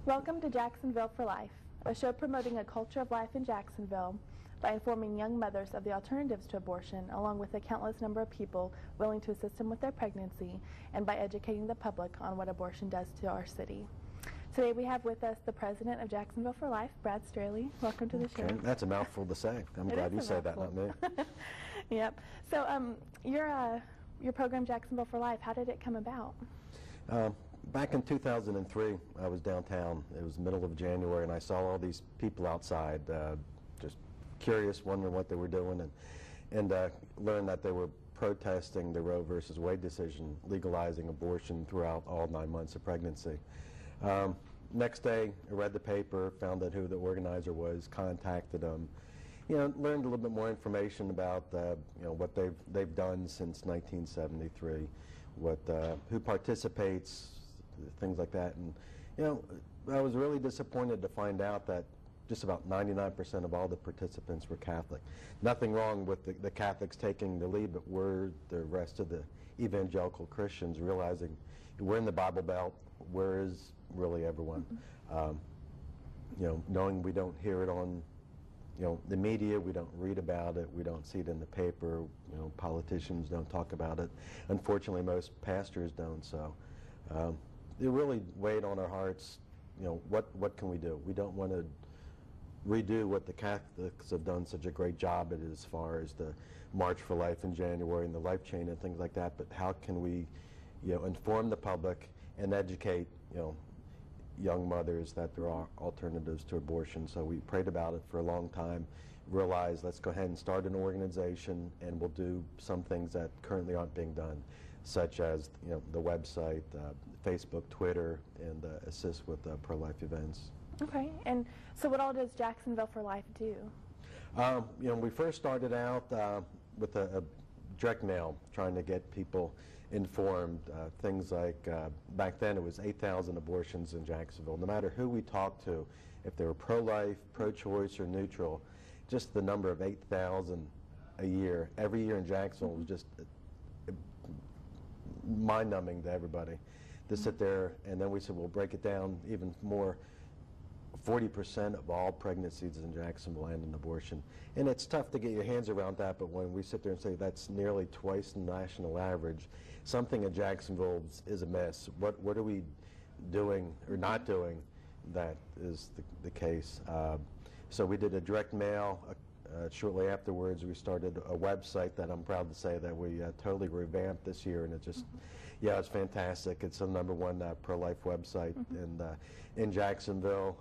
Welcome to Jacksonville For Life, a show promoting a culture of life in Jacksonville by informing young mothers of the alternatives to abortion, along with a countless number of people willing to assist them with their pregnancy, and by educating the public on what abortion does to our city. Today we have with us the president of Jacksonville For Life, Brad Straley. Welcome to the show. That's a mouthful to say. I'm glad you said that, not me. Yep. So your program, Jacksonville For Life, how did it come about? Back in 2003, I was downtown. It was the middle of January, and I saw all these people outside, just curious, wondering what they were doing, and learned that they were protesting the Roe versus Wade decision, legalizing abortion throughout all 9 months of pregnancy. Next day, I read the paper, found out who the organizer was, contacted them, learned a little bit more information about what they've done since 1973, who participates, things like that. And I was really disappointed to find out that just about 99% of all the participants were Catholic. Nothing wrong with the Catholics taking the lead, but we're the rest of the evangelical Christians realizing we're in the Bible Belt. Where is really everyone? Knowing we don't hear it on the media, we don't read about it, we don't see it in the paper, politicians don't talk about it. Unfortunately, most pastors don't, so it really weighed on our hearts. What can we do? We don't want to redo what the Catholics have done such a great job at, as far as the March for Life in January and the Life Chain and things like that, but how can we inform the public and educate young mothers that there are alternatives to abortion? So we prayed about it for a long time, realized let's go ahead and start an organization, and we'll do some things that currently aren't being done, such as the website, Facebook, Twitter, and assist with pro-life events. Okay, and so what all does Jacksonville For Life do? We first started out with a direct mail, trying to get people informed. Things like, back then it was 8,000 abortions in Jacksonville. No matter who we talked to, if they were pro-life, pro-choice, or neutral, just the number of 8,000 a year, every year in Jacksonville, was just mind-numbing to everybody to sit there. And then we said, we'll break it down even more. 40% of all pregnancies in Jacksonville end in abortion. And it's tough to get your hands around that, but when we sit there and say that's nearly twice the national average, something in Jacksonville is amiss. What are we doing or not doing that is the case? So we did a direct mail. Shortly afterwards, we started a website that I'm proud to say that we totally revamped this year, and it just, it's fantastic. It's the #1 pro-life website in Jacksonville.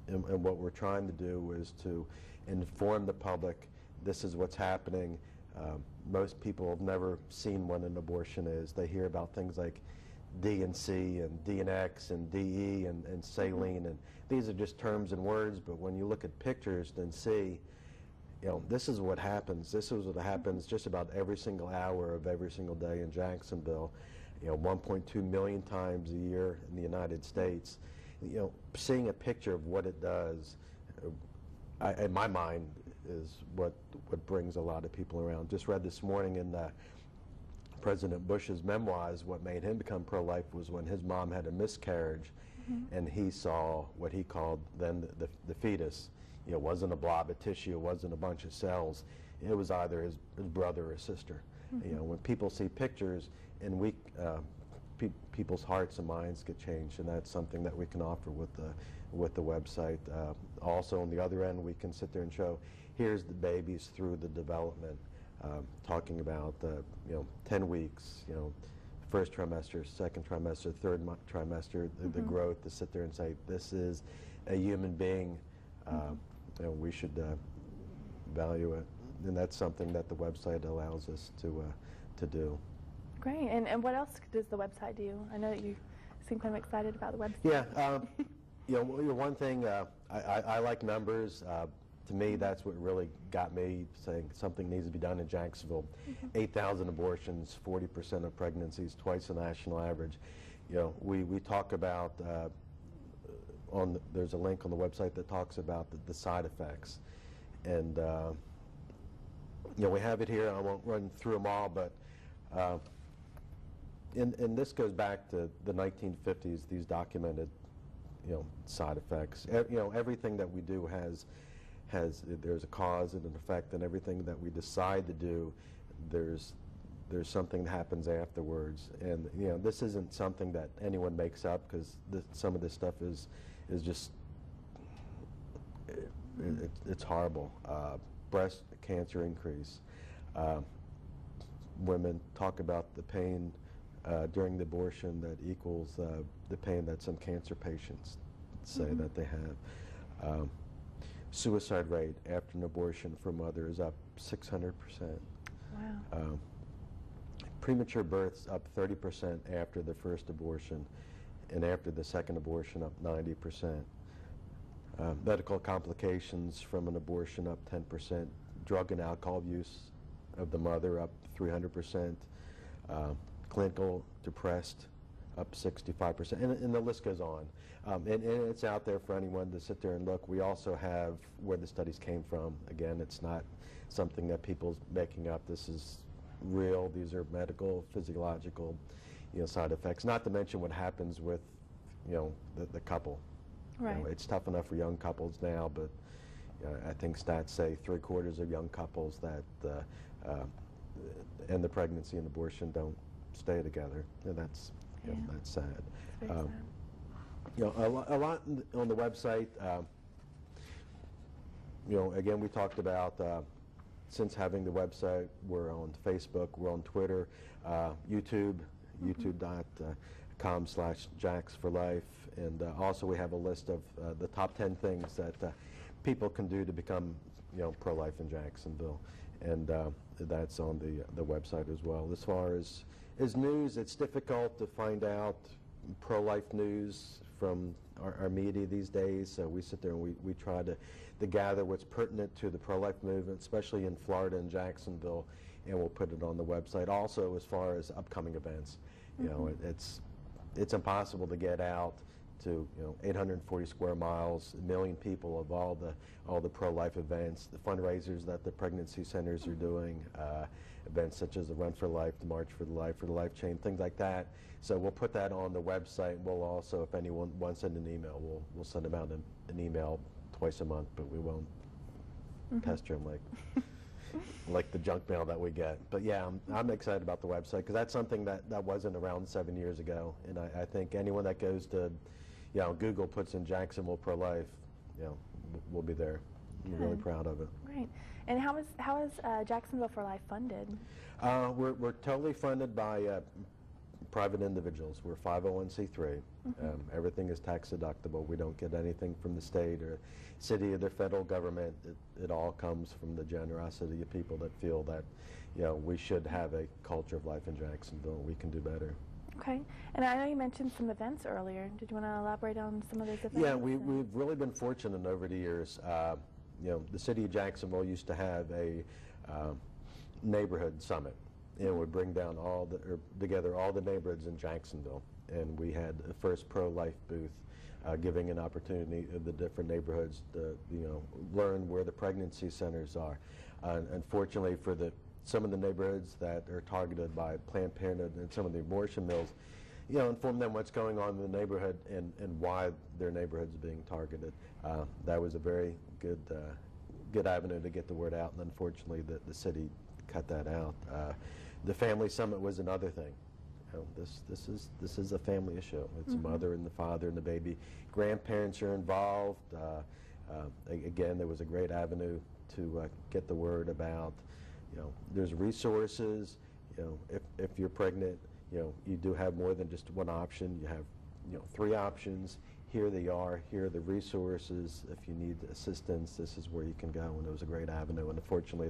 And what we're trying to do is to inform the public. This is what's happening. Most people have never seen what an abortion is. They hear about things like D and C and D and X and DE and saline, and these are just terms and words, but when you look at pictures and see, this is what happens. This is what happens just about every single hour of every single day in Jacksonville. 1.2 million times a year in the United States. Seeing a picture of what it does, in my mind, is what brings a lot of people around. Just read this morning in President Bush's memoirs, what made him become pro-life was when his mom had a miscarriage, and he saw what he called then the fetus. It wasn't a blob of tissue, it wasn't a bunch of cells. It was either his brother or sister. When people see pictures, and people's hearts and minds get changed, and that's something that we can offer with the website. Also, on the other end, we can sit there and show, here's the babies through the development, talking about 10 weeks, first trimester, second trimester, third trimester, the growth, to sit there and say, this is a human being, we should value it. And that's something that the website allows us to do. Great. And what else does the website do? I know that you seem kind of excited about the website. Yeah. One thing, I like numbers. To me, that's what really got me saying something needs to be done in Jacksonville. 8,000 abortions, 40% of pregnancies, twice the national average. We talk about, there's a link on the website that talks about the side effects. And, we have it here. I won't run through them all, but and this goes back to the 1950s, these documented, side effects. Everything that we do there's a cause and an effect, and everything that we decide to do, there's something that happens afterwards. And this isn't something that anyone makes up, because some of this stuff is just it's horrible. Breast cancer increase. Women talk about the pain during the abortion that equals the pain that some cancer patients say that they have. Suicide rate after an abortion for mothers up 600%. Wow. Premature births up 30% after the first abortion, and after the second abortion up 90%. Medical complications from an abortion up 10%. Drug and alcohol use of the mother up 300%. Clinical depressed up 65%, and the list goes on. And it's out there for anyone to sit there and look. We also have where the studies came from. Again, it's not something that people's making up. This is real. These are medical, physiological, side effects. Not to mention what happens with, the couple. Right. It's tough enough for young couples now, but I think stats say 3/4 of young couples that end the pregnancy and abortion don't stay together, and that's that's sad. It's very sad. A lot on the website. Again, we talked about since having the website, we're on Facebook, we're on Twitter, YouTube, youtube.com/JacksForLife, and also we have a list of the top 10 things that people can do to become, pro-life in Jacksonville, and that's on the website as well. As far as news, it's difficult to find out pro-life news from our media these days, so we sit there and we try to gather what's pertinent to the pro-life movement, especially in Florida and Jacksonville, and we'll put it on the website. Also, as far as upcoming events, it's impossible to get out to 840 square miles, 1 million people of all the pro-life events, the fundraisers that the pregnancy centers are doing, events such as the Run for Life, the March for the Life Chain, things like that. So we'll put that on the website. We'll also, if anyone wants to send an email, we'll send them out an email twice a month, but we won't pester them like the junk mail that we get. But yeah, I'm excited about the website, because that's something that wasn't around 7 years ago, and I think anyone that goes to Google, puts in Jacksonville Pro-Life, we'll be there. We're really proud of it. Right. And how is Jacksonville for Life funded? We're totally funded by private individuals. We're 501c3. Everything is tax deductible. We don't get anything from the state or city or the federal government. It all comes from the generosity of people that feel that we should have a culture of life in Jacksonville. We can do better. Okay. And I know you mentioned some events earlier. Did you want to elaborate on some of those events? Yeah, we've really been fortunate over the years. The city of Jacksonville used to have a neighborhood summit, and would bring down together all the neighborhoods in Jacksonville. And we had the first pro-life booth, giving an opportunity of the different neighborhoods to learn where the pregnancy centers are. Unfortunately, for some of the neighborhoods that are targeted by Planned Parenthood and some of the abortion mills, inform them what's going on in the neighborhood and why their neighborhood's being targeted. That was a very good avenue to get the word out, and unfortunately the city cut that out. The family summit was another thing. This is a family issue. It's a mother and the father and the baby. Grandparents are involved. Again, there was a great avenue to get the word about. There's resources. If you're pregnant, you do have more than just one option. You have 3 options. Here they are. Here are the resources. If you need assistance, this is where you can go. And it was a great avenue. And unfortunately,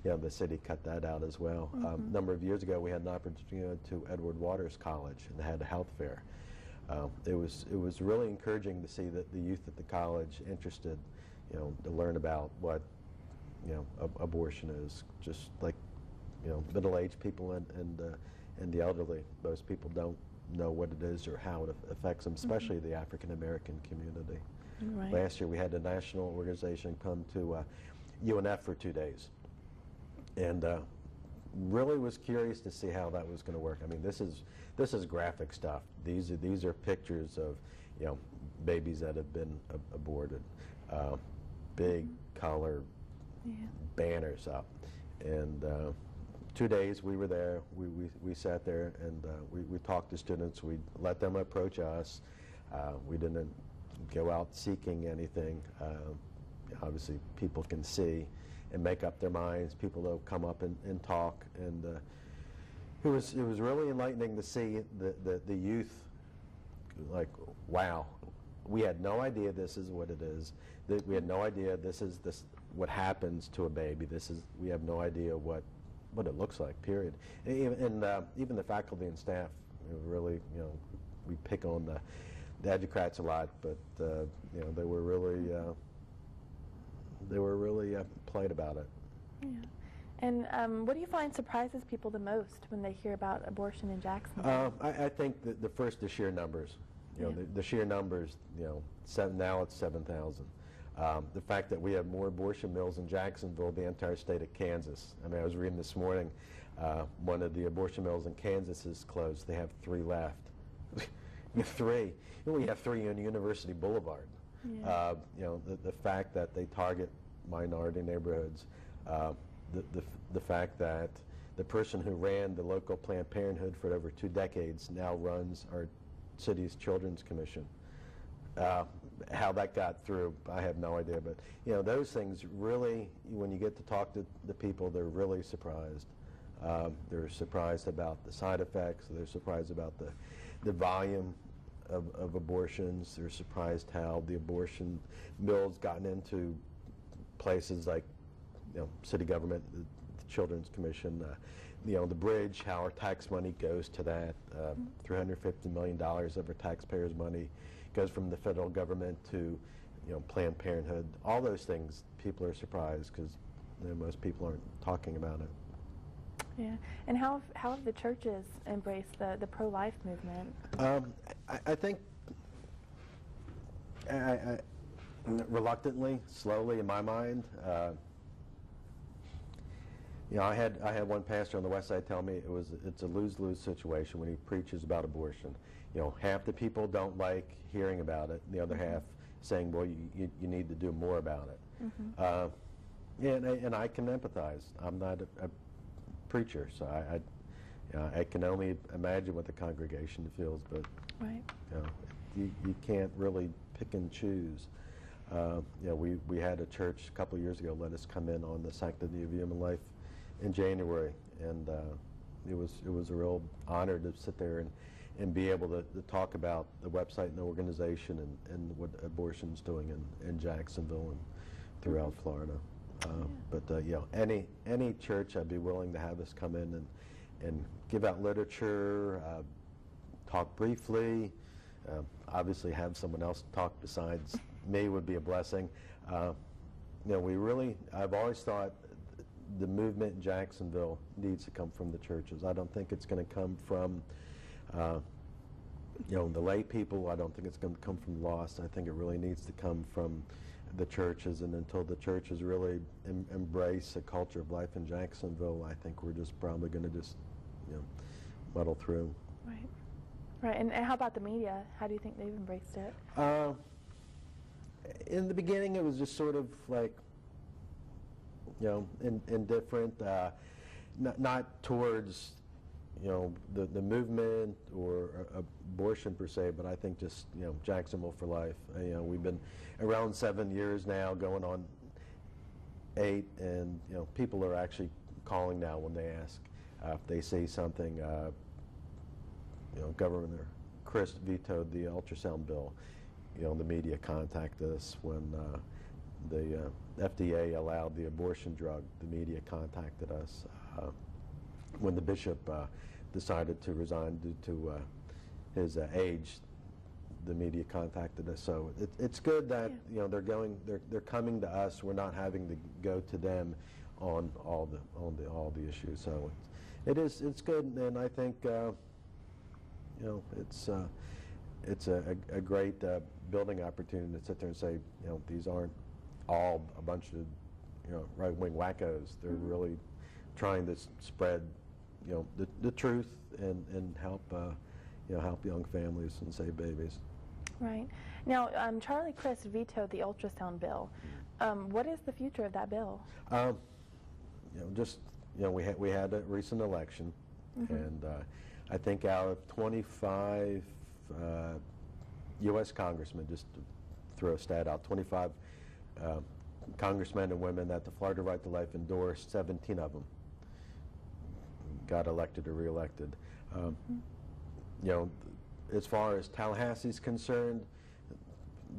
the city cut that out as well. A number of years ago, we had an opportunity to Edward Waters College, and they had a health fair. It was really encouraging to see that the youth at the college interested, to learn about what abortion is. Just like middle-aged people and the elderly. Most people don't know what it is or how it affects them, especially the African American community. Right. Last year we had a national organization come to UNF for 2 days, and really was curious to see how that was going to work. I mean, this is graphic stuff. These are pictures of, you know, babies that have been aborted, big color banners up, and 2 days we were there. We sat there and we talked to students. We let them approach us. We didn't go out seeking anything. Obviously, people can see and make up their minds. People will come up and talk, and it was really enlightening to see the youth. Like, wow, we had no idea this is what it is. We had no idea this what happens to a baby. We have no idea what it looks like. Period. And even the faculty and staff, really, you know, we pick on the educrats a lot, but you know, they were really polite about it. Yeah. And what do you find surprises people the most when they hear about abortion in Jacksonville? I think the first, the sheer numbers. You know, the sheer numbers. You know, now it's 7,000. The fact that we have more abortion mills in Jacksonville than the entire state of Kansas. I mean, I was reading this morning, one of the abortion mills in Kansas is closed. They have 3 left. You have 3. You only have 3 on University Boulevard. Yeah. You know, the fact that they target minority neighborhoods, the fact that the person who ran the local Planned Parenthood for over 2 decades now runs our city's Children's Commission. How that got through, I have no idea. But you know, those things really, when you get to talk to the people, they're really surprised. They're surprised about the side effects. They're surprised about the volume of abortions. They're surprised how the abortion bill's gotten into places like, you know, city government, the Children's Commission, you know, the bridge, how our tax money goes to that. $350 million of our taxpayers' money goes from the federal government to, you know, Planned Parenthood. All those things, people are surprised because, you know, most people aren't talking about it. Yeah, and how have the churches embraced the pro-life movement? I think reluctantly, slowly, in my mind. You know, I had one pastor on the west side tell me it's a lose-lose situation when he preaches about abortion. You know, half the people don't like hearing about it, and the other half saying, well, you need to do more about it. And I can empathize. I'm not a preacher, so I can only imagine what the congregation feels, but right. You know, you can't really pick and choose. You know, we had a church a couple of years ago let us come in on the sanctity of human life in January, and it was a real honor to sit there and be able to talk about the website and the organization and what abortion's doing in Jacksonville and throughout Florida. But you know, any church, I'd be willing to have us come in and give out literature, talk briefly. Obviously, have someone else talk besides me would be a blessing. You know, I've always thought the movement in Jacksonville needs to come from the churches. I don't think it's going to come from you know, the lay people. I don't think it's going to come from lost. I think it really needs to come from the churches, and until the churches really embrace a culture of life in Jacksonville, I think we're just probably going to just, you know, muddle through. Right. Right. And how about the media? How do you think they've embraced it? In the beginning, it was just sort of like, you know, indifferent, not towards, you know, the movement or abortion per se, but I think just, you know, Jacksonville for Life. You know, we've been around 7 years now, going on 8, and you know, people are actually calling now when they ask if they see something. You know, Governor Chris vetoed the ultrasound bill. You know, the media contacted us when the FDA allowed the abortion drug. The media contacted us. When the bishop decided to resign due to his age, the media contacted us. So it's good that you know they're coming to us. We're not having to go to them on all the issues. So it's good, and I think you know, it's a great building opportunity to sit there and say, you know, these aren't all a bunch of, you know, right-wing wackos. They're really trying to spread, the truth and help, help young families and save babies. Right. Now, Charlie Crist vetoed the ultrasound bill. What is the future of that bill? We had a recent election, and I think out of 25 U.S. congressmen, just to throw a stat out, 25 congressmen and women that the Florida Right to Life endorsed, 17 of them got elected or reelected. As far as Tallahassee's concerned,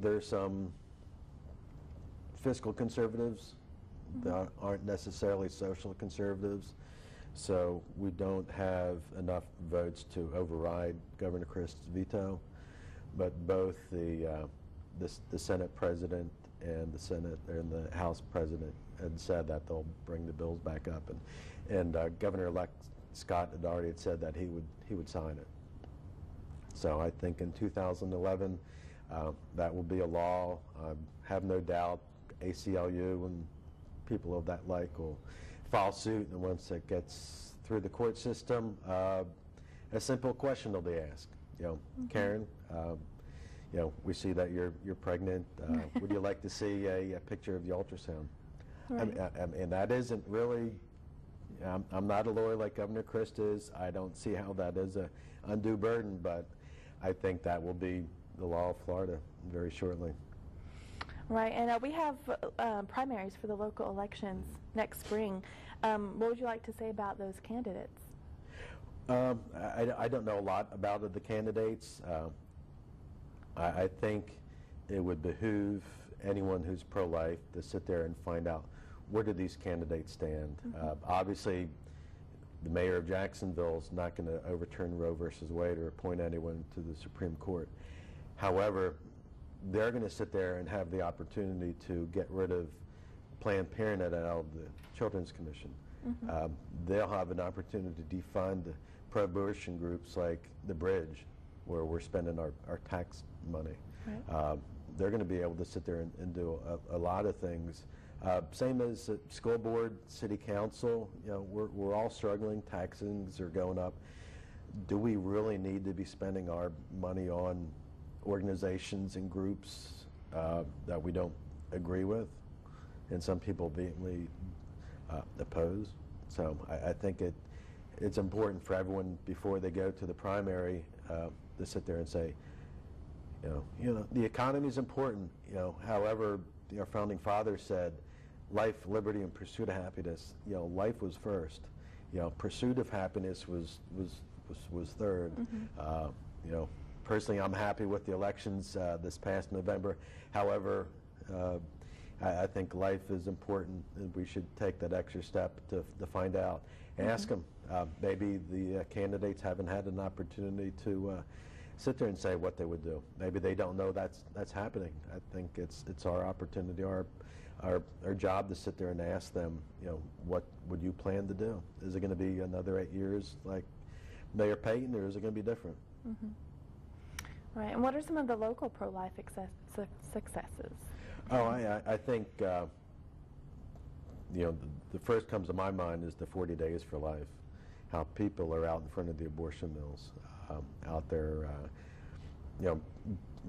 there's some fiscal conservatives that aren't necessarily social conservatives, so we don't have enough votes to override Governor Crist's veto. But both the Senate President and the House President had said that they'll bring the bills back up, and Governor-elect Scott had already said that he would sign it. So I think in 2011 that will be a law. I have no doubt ACLU and people of that like will file suit, and once it gets through the court system, a simple question will be asked. Caron, we see that you're pregnant. Would you like to see a picture of the ultrasound? Right. And that isn't really. I'm not a lawyer like Governor Crist is. I don't see how that is a undue burden, but I think that will be the law of Florida very shortly. Right, and we have primaries for the local elections next spring. What would you like to say about those candidates? I don't know a lot about the candidates. I think it would behoove anyone who's pro-life to sit there and find out where do these candidates stand. Obviously, the mayor of Jacksonville is not going to overturn Roe versus Wade or appoint anyone to the Supreme Court. However, they're going to sit there and have the opportunity to get rid of Planned Parenthood out of the Children's Commission. They'll have an opportunity to defund pro-abortion groups like The Bridge, where we're spending our tax money. Right. They're going to be able to sit there and do a lot of things. Same as school board, city council. We're all struggling. Taxes are going up. Do we really need to be spending our money on organizations and groups that we don't agree with, and some people vehemently oppose? So I think it's important for everyone before they go to the primary to sit there and say, the economy is important. However, our founding fathers said, life, liberty, and pursuit of happiness. Life was first. Pursuit of happiness was third. Personally, I'm happy with the elections this past November. However, I think life is important, and we should take that extra step to find out. Ask them. Maybe the candidates haven't had an opportunity to sit there and say what they would do. Maybe they don't know that's happening. I think it's our opportunity, our job to sit there and ask them, what would you plan to do? Is it going to be another 8 years like Mayor Payton, or is it going to be different? Right, and what are some of the local pro-life successes? I think the first comes to my mind is the 40 Days for Life. How people are out in front of the abortion mills, out there,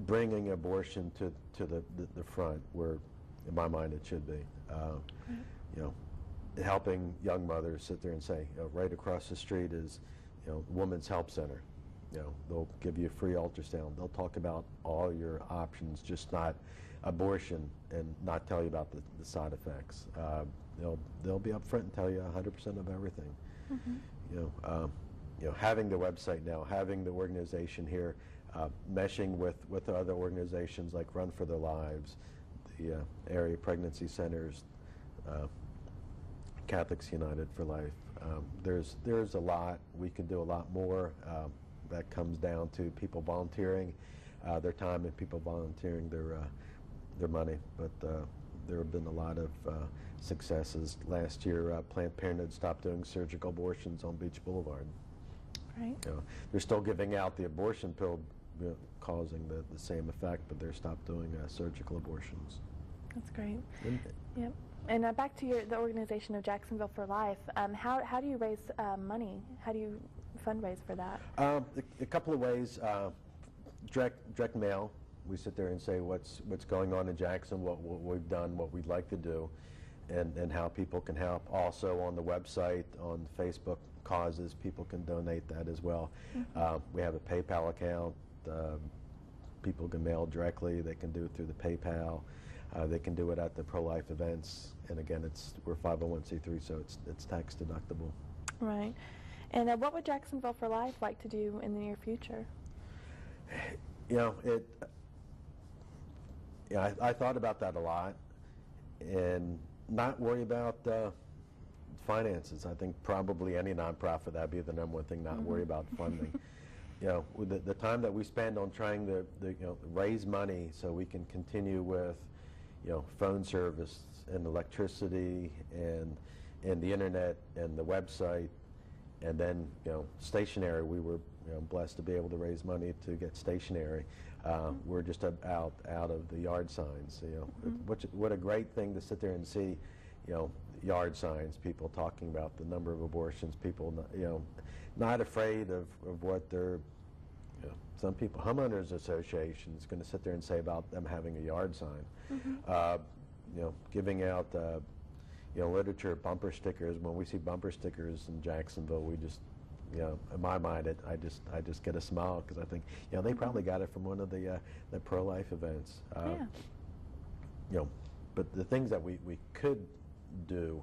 bringing abortion to the front, where, in my mind, it should be. Helping young mothers sit there and say, right across the street is, Women's Help Center. They'll give you a free ultrasound. They'll talk about all your options, just not abortion, and not tell you about the side effects. They'll be up front and tell you 100% of everything. Having the website now, having the organization here, meshing with other organizations like Run for Their Lives, the area pregnancy centers, Catholics United for Life. There's a lot. We can do a lot more. That comes down to people volunteering their time and people volunteering their money. But there have been a lot of successes. Last year, Planned Parenthood stopped doing surgical abortions on Beach Boulevard. Right. They're still giving out the abortion pill, causing the same effect, but they're stopped doing surgical abortions. That's great. And, Yep. And back to the organization of Jacksonville for Life, how do you raise money? How do you fundraise for that? A couple of ways. Direct mail. We sit there and say what's going on in Jackson, what we've done, what we'd like to do, and how people can help. Also on the website, on Facebook causes, people can donate that as well. We have a PayPal account. People can mail directly. They can do it through the PayPal. They can do it at the pro-life events. And again, we're 501c3, so it's tax deductible. Right. And what would Jacksonville for Life like to do in the near future? I thought about that a lot, and not worry about finances. I think probably any nonprofit, that'd be the number one thing, not worry about funding. With the time that we spend on trying to raise money so we can continue with phone service and electricity and the internet and the website, and then stationery. We were blessed to be able to raise money to get stationery. We're just out of the yard signs. What a great thing to sit there and see, yard signs, people talking about the number of abortions, people not afraid of what they're. Some people, homeowners association, is going to sit there and say about them having a yard sign. Giving out literature, bumper stickers. When we see bumper stickers in Jacksonville, we just, in my mind, I just get a smile, because I think, they probably got it from one of the pro-life events. But the things that we could do,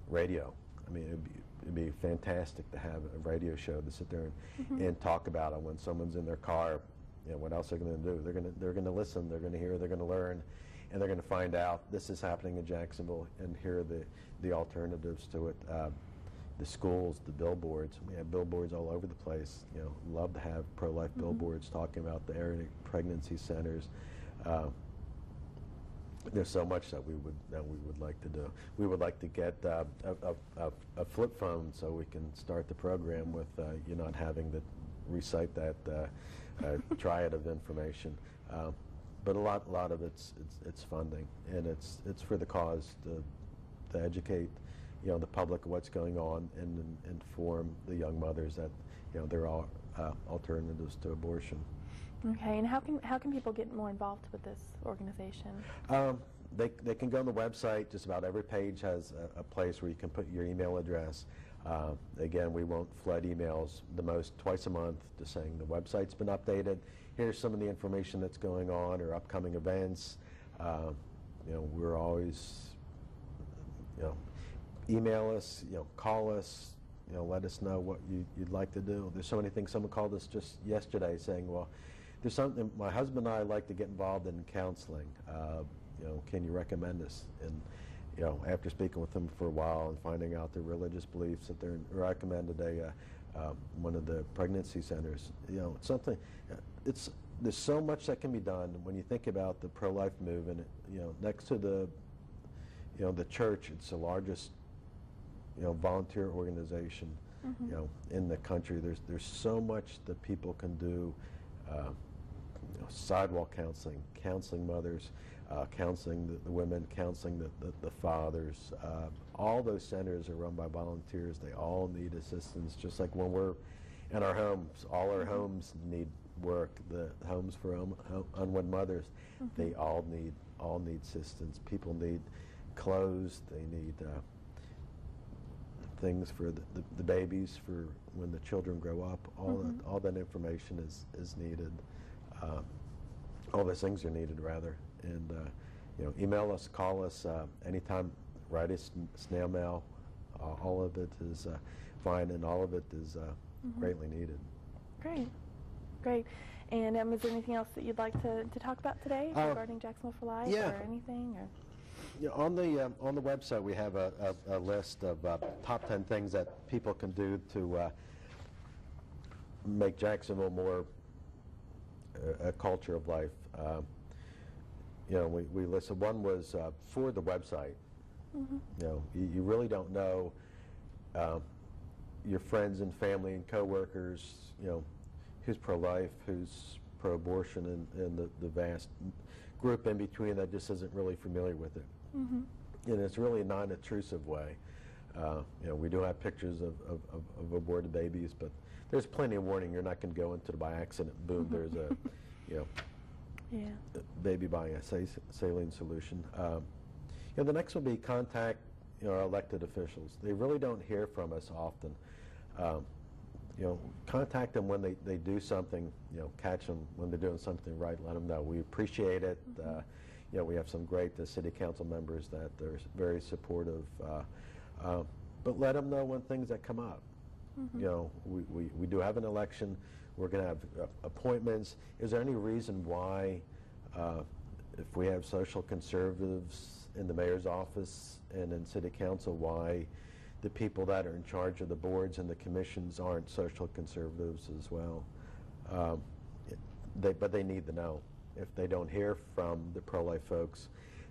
radio. I mean, it'd be fantastic to have a radio show to sit there and talk about it when someone's in their car. What else they're going to do? They're going to listen. They're going to hear. They're going to learn. And they're going to find out this is happening in Jacksonville, and here are the alternatives to it. The schools, the billboards. We have billboards all over the place. Love to have pro-life billboards talking about the area pregnancy centers. There's so much that we would like to do. We would like to get a flip phone so we can start the program with you not having to recite that triad of information. But a lot of it's funding, and it's for the cause to educate the public of what's going on, and inform the young mothers that there are alternatives to abortion. Okay, and how can people get more involved with this organization? They can go on the website. Just about every page has a place where you can put your email address. Again, we won't flood emails, the most twice a month, just saying the website's been updated. Here's some of the information that's going on, or upcoming events. We're always, email us, call us, let us know what you'd like to do. There's so many things. Someone called us just yesterday saying, well, there's something, my husband and I like to get involved in counseling. Can you recommend us? And after speaking with them for a while and finding out their religious beliefs, that they're recommended one of the pregnancy centers. It's something. There's so much that can be done when you think about the pro-life movement. Next to the church, it's the largest volunteer organization in the country. There's so much that people can do. Sidewalk counseling mothers, counseling the women, counseling the fathers. All those centers are run by volunteers. They all need assistance, just like when we're in our homes. All our homes need work. The homes for unwed mothers, they all need assistance. People need clothes. They need things for the babies, for when the children grow up. All that information is needed. All those things are needed, rather. And email us, call us anytime. Write us snail mail. All of it is fine, and all of it is greatly needed. Great. And is there anything else that you'd like to talk about today regarding Jacksonville for Life, or anything? Or? On the website, we have a list of top 10 things that people can do to make Jacksonville more a culture of life. We listed, one was for the website. You really don't know your friends and family and coworkers, who's pro-life, who's pro-abortion, and the vast group in between that just isn't really familiar with it. in it's really a non-intrusive way. We do have pictures of aborted babies, but there's plenty of warning. You're not going to go into it by accident. Boom, there's a, baby buying a saline solution. The next will be contact our elected officials. They really don't hear from us often. Contact them when they do something. Catch them when they're doing something right. Let them know. We appreciate it. We have some great city council members that are very supportive. But let them know when things that come up. We do have an election. We're going to have appointments. Is there any reason why, if we have social conservatives in the mayor's office and in city council, why the people that are in charge of the boards and the commissions aren't social conservatives as well? But they need to know. If they don't hear from the pro-life folks,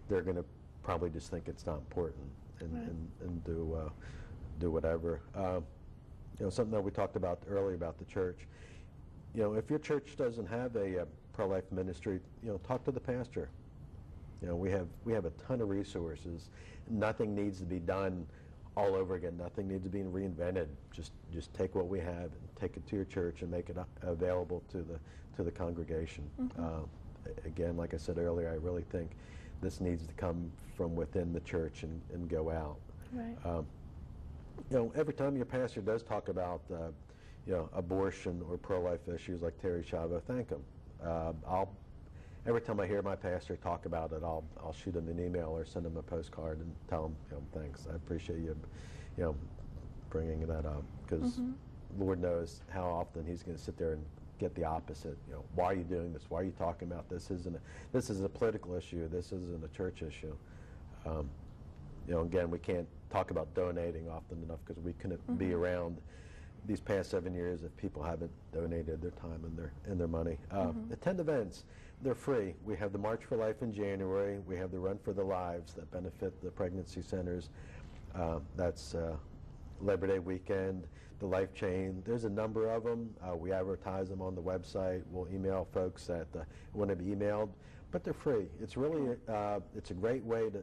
they're going to probably just think it's not important and do whatever. Something that we talked about earlier about the church. If your church doesn't have a pro-life ministry, talk to the pastor. We have a ton of resources. Nothing needs to be done all over again. Nothing needs to be reinvented. Just take what we have and take it to your church and make it available to the congregation. Again, like I said earlier, I really think this needs to come from within the church and go out. Right. Every time your pastor does talk about abortion or pro-life issues like Terry Chavo, thank him. Every time I hear my pastor talk about it, I'll shoot him an email or send him a postcard and tell him, thanks. I appreciate you, bringing that up, because Lord knows how often he's going to sit there and get the opposite. Why are you doing this? Why are you talking about this? This is a political issue. This isn't a church issue. Again, we can't talk about donating often enough because we couldn't be around these past 7 years if people haven't donated their time and their money. Attend events. They're free. We have the March for Life in January. We have the Run for the Lives that benefit the pregnancy centers. That's Labor Day weekend, the Life Chain. There's a number of them. We advertise them on the website. We'll email folks that want to be emailed, but they're free. It's really it's a great way to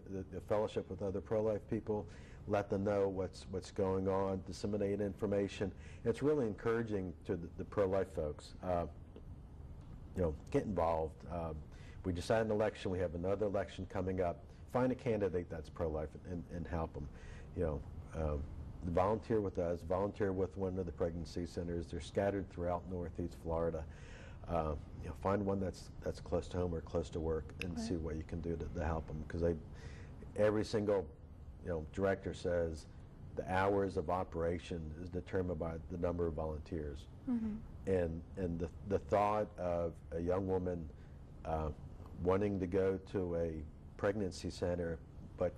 fellowship with other pro-life people, let them know what's going on, disseminate information. It's really encouraging to the pro-life folks. Get involved. We just had an election. We have another election coming up. Find a candidate that's pro-life and help them. Volunteer with us. Volunteer with one of the pregnancy centers. They're scattered throughout Northeast Florida. Find one that's close to home or close to work and see what you can do to help them. Because every single director says the hours of operation is determined by the number of volunteers. And the thought of a young woman wanting to go to a pregnancy center but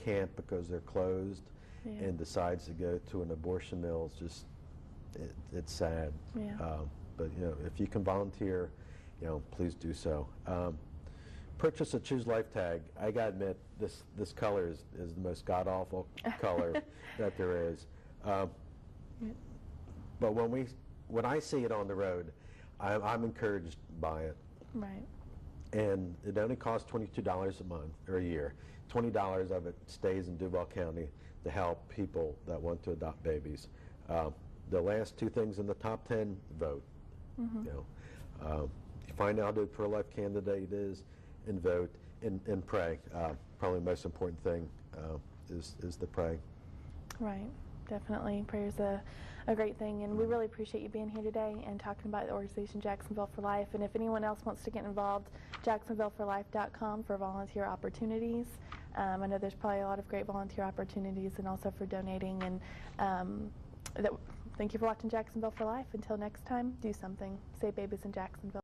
can't because they're closed and decides to go to an abortion mill is just, it's sad. But if you can volunteer, please do so. Purchase a Choose Life tag. I gotta admit, this color is the most god-awful color that there is. But when I see it on the road, I'm encouraged by it. Right. And it only costs $22 a month or a year. $20 of it stays in Duval County to help people that want to adopt babies. The last two things in the top 10, vote. You find out who the pro-life candidate is and vote and pray. Probably the most important thing is to pray. Right. Definitely. Prayer's a great thing, and we really appreciate you being here today and talking about the organization Jacksonville for Life. And if anyone else wants to get involved, jacksonvilleforlife.com for volunteer opportunities. I know there's probably a lot of great volunteer opportunities and also for donating. And thank you for watching Jacksonville for Life. Until next time, do something. Save babies in Jacksonville.